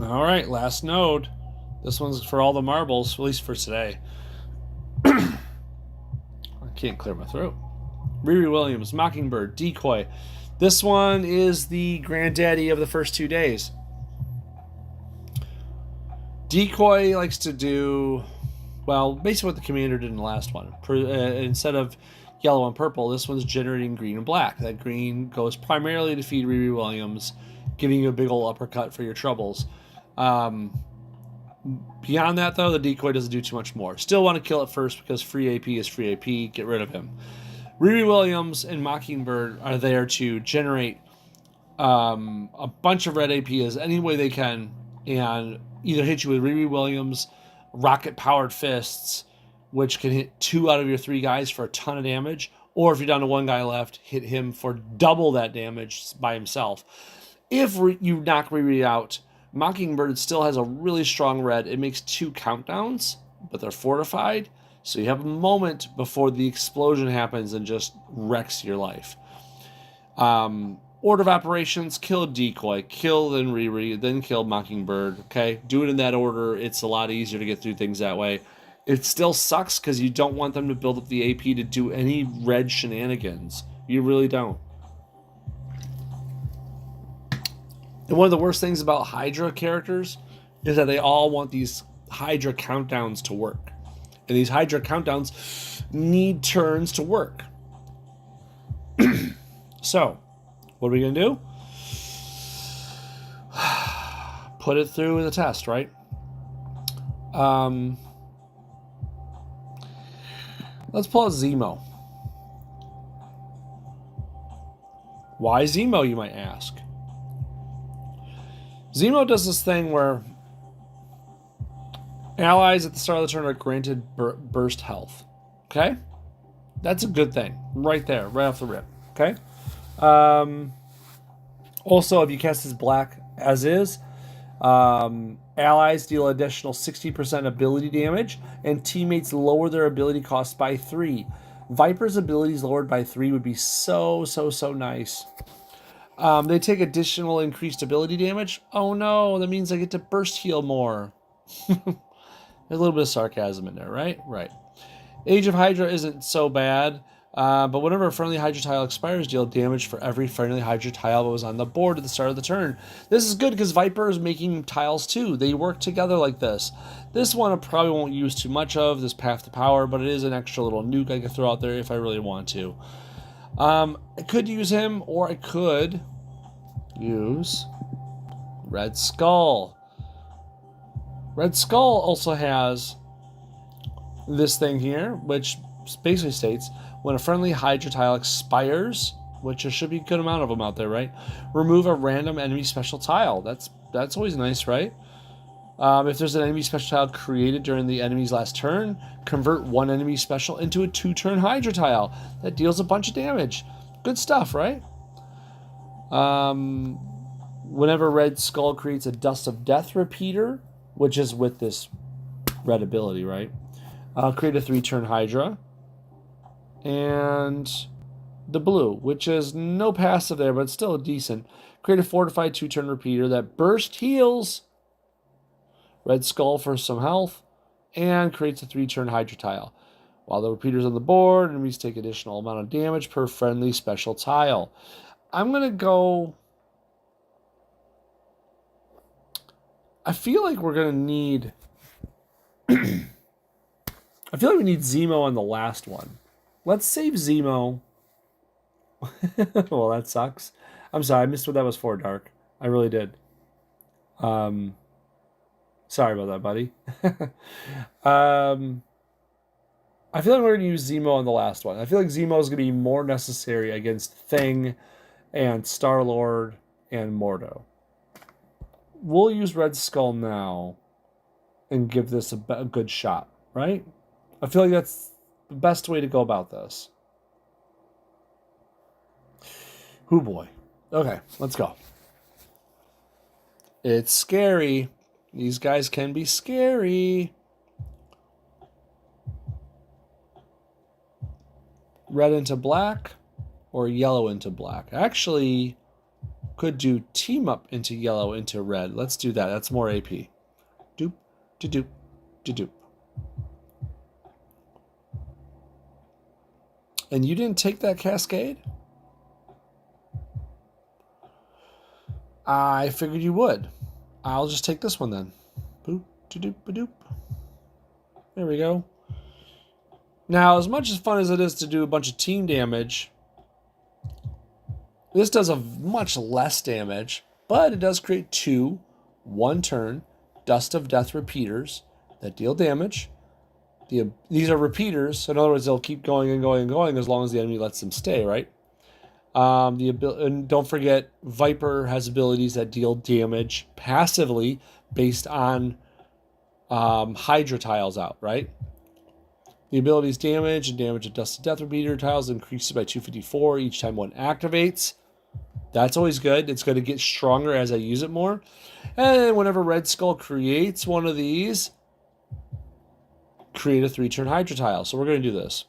All right, last node. This one's for all the marbles, at least for today. I can't clear my throat. Riri Williams, Mockingbird, Decoy. This one is the granddaddy of the first 2 days. Decoy likes to do, well, basically what the commander did in the last one. Instead of yellow and purple, this one's generating green and black. That green goes primarily to feed Riri Williams, giving you a big old uppercut for your troubles. Beyond that, though, the decoy doesn't do too much more. Still want to kill it first because free AP is free AP. Get rid of him. Riri Williams and Mockingbird are there to generate a bunch of red AP as any way they can and either hit you with Riri Williams, rocket-powered fists, which can hit 2 out of your 3 guys for a ton of damage, or if you're down to 1 guy left, hit him for double that damage by himself. If you knock Riri out, Mockingbird still has a really strong red. It makes 2 countdowns, but they're fortified, so you have a moment before the explosion happens and just wrecks your life. Order of operations, kill Decoy, kill then Riri, then kill Mockingbird, okay? Do it in that order. It's a lot easier to get through things that way. It still sucks because you don't want them to build up the AP to do any red shenanigans. You really don't. And one of the worst things about Hydra characters is that they all want these Hydra countdowns to work. And these Hydra countdowns need turns to work. So, what are we going to do? Put it through the test, right? Let's pull out Zemo. Why Zemo, you might ask? Zemo does this thing where allies at the start of the turn are granted burst health. Okay? That's a good thing. Right there, right off the rip. Okay? Also, if you cast his black as is, allies deal additional 60% ability damage, and teammates lower their ability cost by 3. Viper's abilities lowered by 3 would be so nice. They take additional increased ability damage. Oh no, that means I get to burst heal more. There's a little bit of sarcasm in there, right? Right. Age of Hydra isn't so bad, but whenever a friendly Hydra tile expires, deal damage for every friendly Hydra tile that was on the board at the start of the turn. This is good because Viper is making tiles too. They work together like this. This one I probably won't use too much of, this Path to Power, but it is an extra little nuke I could throw out there if I really want to. I could use him, or I could use Red Skull. Red Skull also has this thing here, which basically states when a friendly Hydra tile expires, which there should be a good amount of them out there, right? Remove a random enemy special tile. That's always nice, right? If there's an enemy special tile created during the enemy's last turn, convert one enemy special into a 2-turn Hydra tile. That deals a bunch of damage. Good stuff, right? Whenever Red Skull creates a Dust of Death repeater, which is with this red ability, right? Create a 3-turn Hydra. And the blue, which is no passive there, but it's still decent. Create a fortified 2-turn repeater that burst heals Red Skull for some health and creates a 3-turn Hydra tile. While the repeater's on the board, enemies take additional amount of damage per friendly special tile. I'm going to go... I feel like we're going to need... I feel like we need Zemo on the last one. Let's save Zemo. Well, that sucks. I'm sorry, I missed what that was for, Dark. I really did. Sorry about that, buddy. I feel like we're going to use Zemo on the last one. I feel like Zemo is going to be more necessary against Thing and Star-Lord and Mordo. We'll use Red Skull now and give this a good shot, right? I feel like that's the best way to go about this. Hoo boy. Okay, let's go. It's scary. These guys can be scary. Red into black or yellow into black. Actually, could do team up into yellow into red. Let's do that. That's more AP. Doop, doop, doop. And you didn't take that cascade? I figured you would. I'll just take this one then. Boop, doop, doop. There we go. Now, as much as fun as it is to do a bunch of team damage, this does a much less damage, but it does create 2 1-turn Dust of Death repeaters that deal damage. These are repeaters, so in other words, they'll keep going and going and going as long as the enemy lets them stay, right? And don't forget, Viper has abilities that deal damage passively based on Hydra tiles out, right? The ability's damage and damage of Dust of Death repeater tiles increases by 254 each time one activates. That's always good. It's going to get stronger as I use it more. And whenever Red Skull creates one of these, create a 3-turn Hydra tile. So we're going to do this.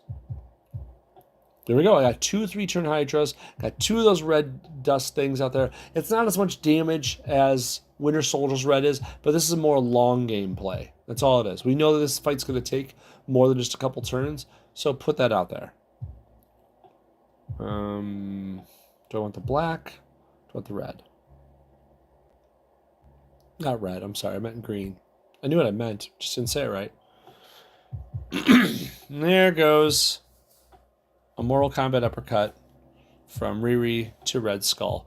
There we go. I got 2 3-turn Hydras. Got 2 of those red dust things out there. It's not as much damage as Winter Soldier's red is, but this is a more long game play. That's all it is. We know that this fight's going to take more than just a couple turns, so put that out there. Do I want the black? Do I want the red? Not red. I'm sorry. I meant green. I knew what I meant. Just didn't say it right. There goes a Mortal Kombat uppercut from Riri to Red Skull.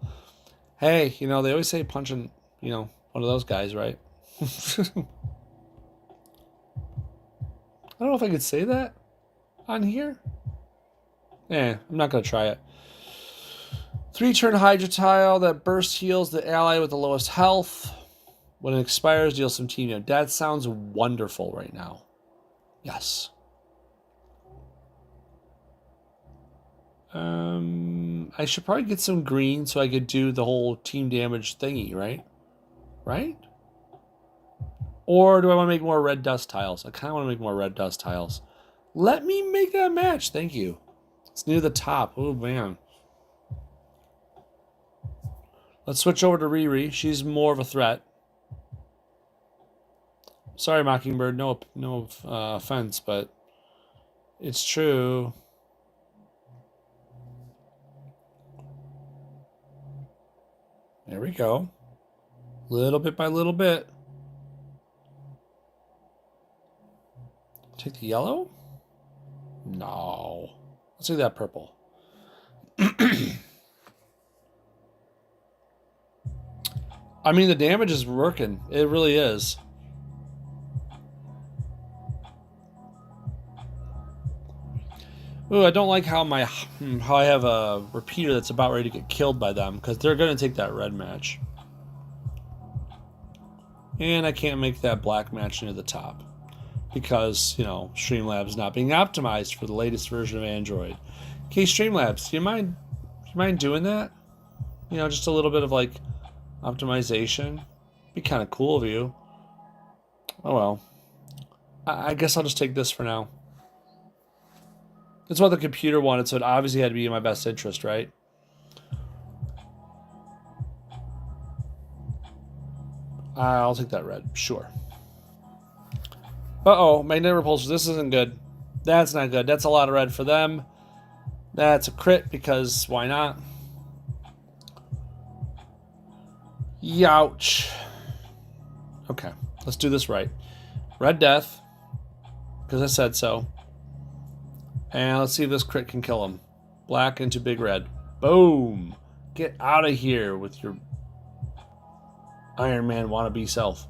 Hey, they always say punching, one of those guys, right? I don't know if I could say that on here. I'm not going to try it. 3-turn Hydra tile that burst heals the ally with the lowest health. When it expires, deal some team damage. That sounds wonderful right now. Yes. I should probably get some green so I could do the whole team damage thingy, right? Right? Or do I want to make more red dust tiles? I kind of want to make more red dust tiles. Let me make that match. Thank you. It's near the top. Oh, man. Let's switch over to Riri. She's more of a threat. Sorry, Mockingbird. No offense, but it's true. There we go. Little bit by little bit. Take the yellow? No. Let's do that purple. I mean, the damage is working. It really is. Ooh, I don't like how I have a repeater that's about ready to get killed by them, because they're going to take that red match. And I can't make that black match near the top, because, you know, Streamlabs not being optimized for the latest version of Android. Okay, Streamlabs, do you mind doing that? You know, just a little bit of, like, optimization. Be kind of cool of you. Oh well. I guess I'll just take this for now. It's what the computer wanted, so it obviously had to be in my best interest, right? I'll take that red, sure. Uh-oh, magnetic repulsors. This isn't good. That's not good. That's a lot of red for them. That's a crit, because why not? Youch. Okay, let's do this right. Red death, because I said so. And let's see if this crit can kill him. Black into big red. Boom! Get out of here with your Iron Man wannabe self.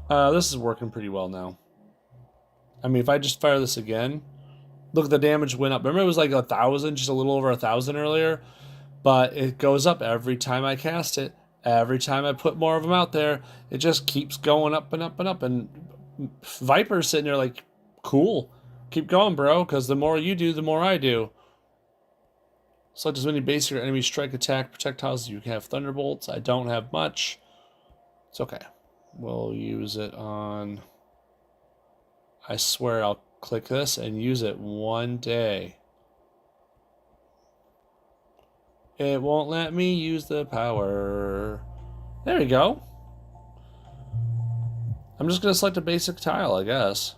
This is working pretty well now. I mean, if I just fire this again, look, the damage went up. Remember, it was like 1,000, just a little over 1,000 earlier, but it goes up every time I cast it. Every time I put more of them out there, it just keeps going up and up and up. And Viper's sitting there like, cool, keep going, bro, because the more you do, the more I do. Select as many basic or enemy strike attack projectiles as you can have. Thunderbolts. I don't have much. It's okay. We'll use it on... I swear I'll click this and use it one day. It won't let me use the power. There we go. I'm just going to select a basic tile, I guess.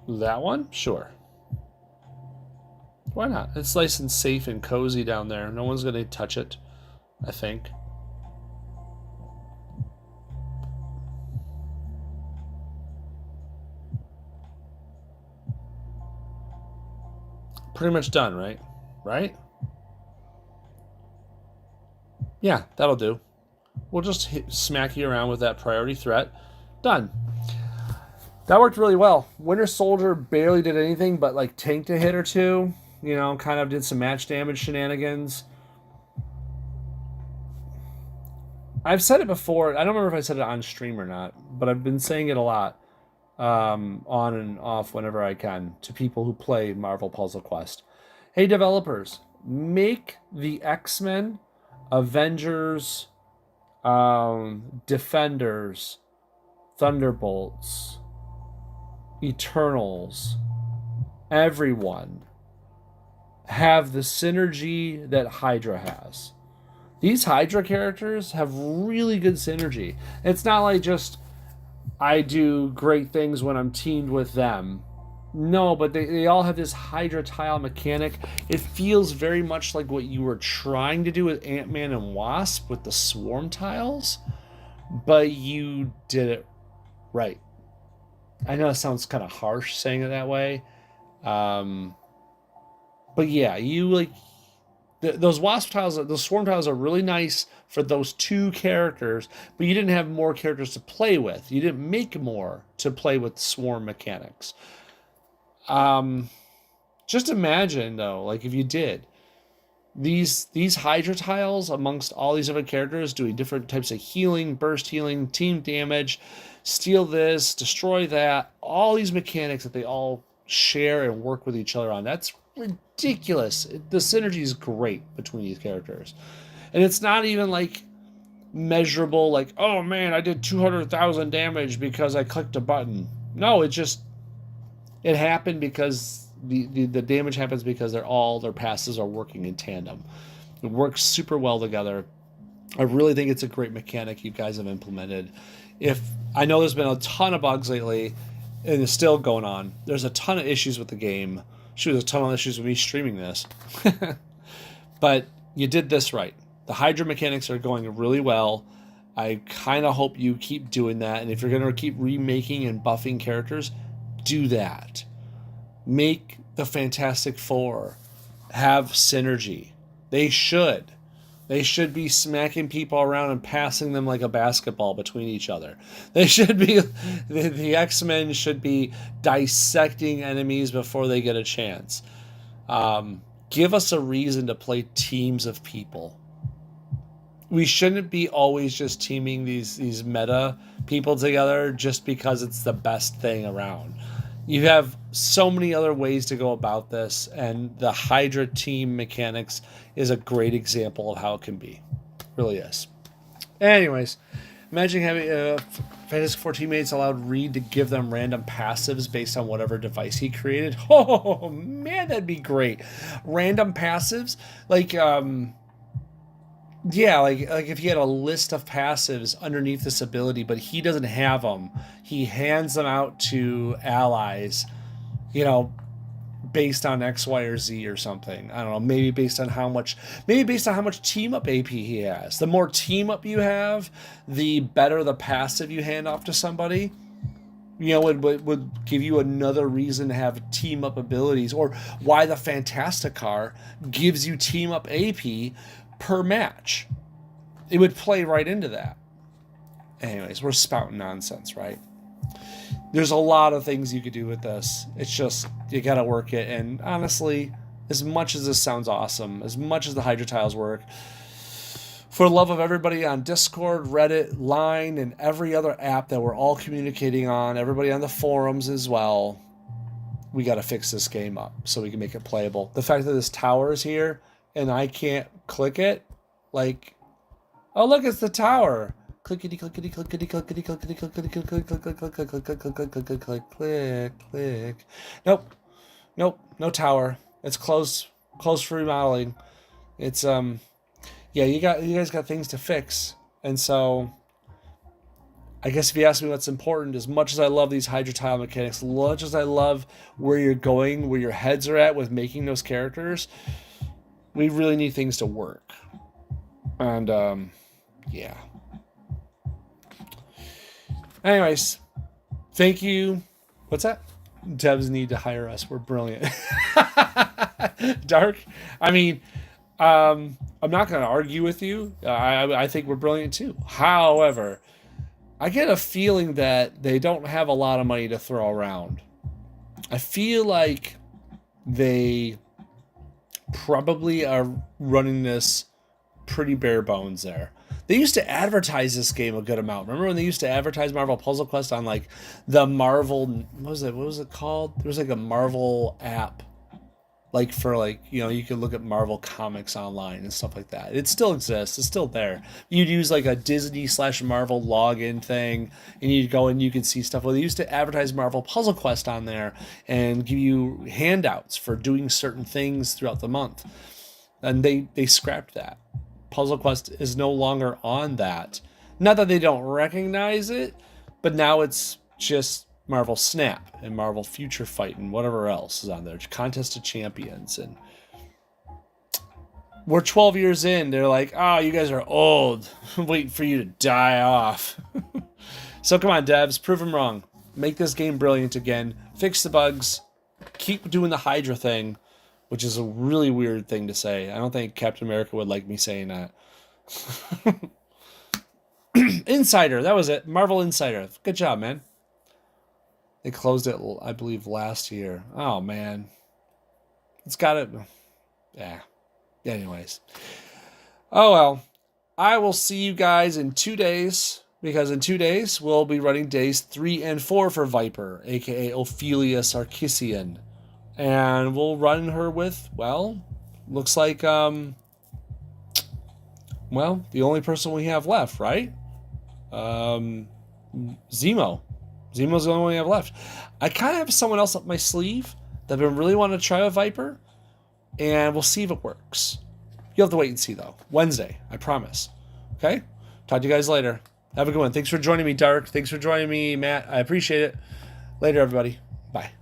That one? Sure. Why not? It's nice and safe and cozy down there. No one's going to touch it, I think. Pretty much done, right? Right? Yeah, that'll do. We'll just smack you around with that priority threat. Done. That worked really well. Winter Soldier barely did anything but like tanked a hit or two. You know, kind of did some match damage shenanigans. I've said it before. I don't remember if I said it on stream or not, but I've been saying it a lot. On and off whenever I can to people who play Marvel Puzzle Quest. Hey, developers, make the X-Men, Avengers, Defenders, Thunderbolts, Eternals, everyone have the synergy that Hydra has. These Hydra characters have really good synergy. It's not like just I do great things when I'm teamed with them. No, but they all have this Hydra tile mechanic. It feels very much like what you were trying to do with Ant-Man and Wasp with the swarm tiles, but you did it right. I know it sounds kind of harsh saying it that way. But yeah, you like... Those Wasp tiles, those Swarm tiles are really nice for those two characters, but you didn't have more characters to play with. You didn't make more to play with Swarm mechanics. Just imagine, though, like if you did. These Hydra tiles amongst all these different characters doing different types of healing, burst healing, team damage, steal this, destroy that, all these mechanics that they all share and work with each other on. That's ridiculous. The synergy is great between these characters. And it's not even like measurable, like, oh man, I did 200,000 damage because I clicked a button. No, it happened because the damage happens because their passes are working in tandem. It works super well together. I really think it's a great mechanic you guys have implemented. If I know there's been a ton of bugs lately, and it's still going on. There's a ton of issues with the game. Shoot, there's a ton of issues with me streaming this. But you did this right. The Hydra mechanics are going really well. I kind of hope you keep doing that. And if you're going to keep remaking and buffing characters, do that. Make the Fantastic Four have synergy. They should. They should be smacking people around and passing them like a basketball between each other. They should be, the X-Men should be dissecting enemies before they get a chance. Give us a reason to play teams of people. We shouldn't be always just teaming these meta people together just because it's the best thing around. You have so many other ways to go about this, and the Hydra team mechanics is a great example of how it can be. It really is. Anyways, imagine having Fantastic Four teammates allowed Reed to give them random passives based on whatever device he created. Oh man, that'd be great. Random passives, like yeah, like if he had a list of passives underneath this ability, but he doesn't have them, he hands them out to allies, you know, based on X, Y, or Z or something. I don't know, maybe based on how much team up AP he has. The more team up you have, the better the passive you hand off to somebody. You know, it would give you another reason to have team up abilities, or why the Fantastic Car gives you team up AP per match. It would play right into that. Anyways, we're spouting nonsense, right? There's a lot of things you could do with this. It's just, you gotta work it. And honestly, as much as this sounds awesome, as much as the Hydra tiles work, for the love of everybody on Discord, Reddit, Line, and every other app that we're all communicating on, everybody on the forums as well, we gotta fix this game up so we can make it playable. The fact that this tower is here and I can't click it, like, oh look, it's the tower. Clickety clickety clickety clickety clickety clickety click click click click click click click click click click click click. Nope, no tower. It's closed for remodeling. It's yeah, you guys got things to fix, and so I guess if you ask me what's important, as much as I love these Hydra tile mechanics, as much as I love where you're going, where your heads are at with making those characters, we really need things to work. And yeah. Anyways, thank you. What's that? Devs need to hire us. We're brilliant. Dark. I mean, I'm not going to argue with you. I think we're brilliant too. However, I get a feeling that they don't have a lot of money to throw around. I feel like they probably are running this pretty bare bones there. They used to advertise this game a good amount. Remember when they used to advertise Marvel Puzzle Quest on like the Marvel, what was it called? There was like a Marvel app, like for like, you know, you could look at Marvel comics online and stuff like that. It still exists. It's still there. You'd use like a Disney/Marvel login thing, and you'd go and you could see stuff. Well, they used to advertise Marvel Puzzle Quest on there and give you handouts for doing certain things throughout the month. And they scrapped that. Puzzle Quest is no longer on that. Not that they don't recognize it, but now it's just Marvel Snap and Marvel Future Fight and whatever else is on there. Contest of Champions. And we're 12 years in. They're like, oh, you guys are old. Waiting for you to die off. So come on, devs. Prove them wrong. Make this game brilliant again. Fix the bugs. Keep doing the Hydra thing, which is a really weird thing to say. I don't think Captain America would like me saying that. Insider, that was it. Marvel Insider. Good job, man. They closed it, I believe, last year. Oh, man. It's got it. Yeah. Anyways. Oh, well. I will see you guys in 2 days, because in 2 days, we'll be running days 3 and 4 for Viper, a.k.a. Ophelia Sarkissian. And we'll run her with, well, looks like Well, the only person we have left, right? Zemo. Zemo's the only one we have left. I kind of have someone else up my sleeve that I've been really wanting to try with Viper, and we'll see if it works. You'll have to wait and see, though. Wednesday, I promise. Okay? Talk to you guys later. Have a good one. Thanks for joining me, Dark. Thanks for joining me, Matt. I appreciate it. Later, everybody. Bye.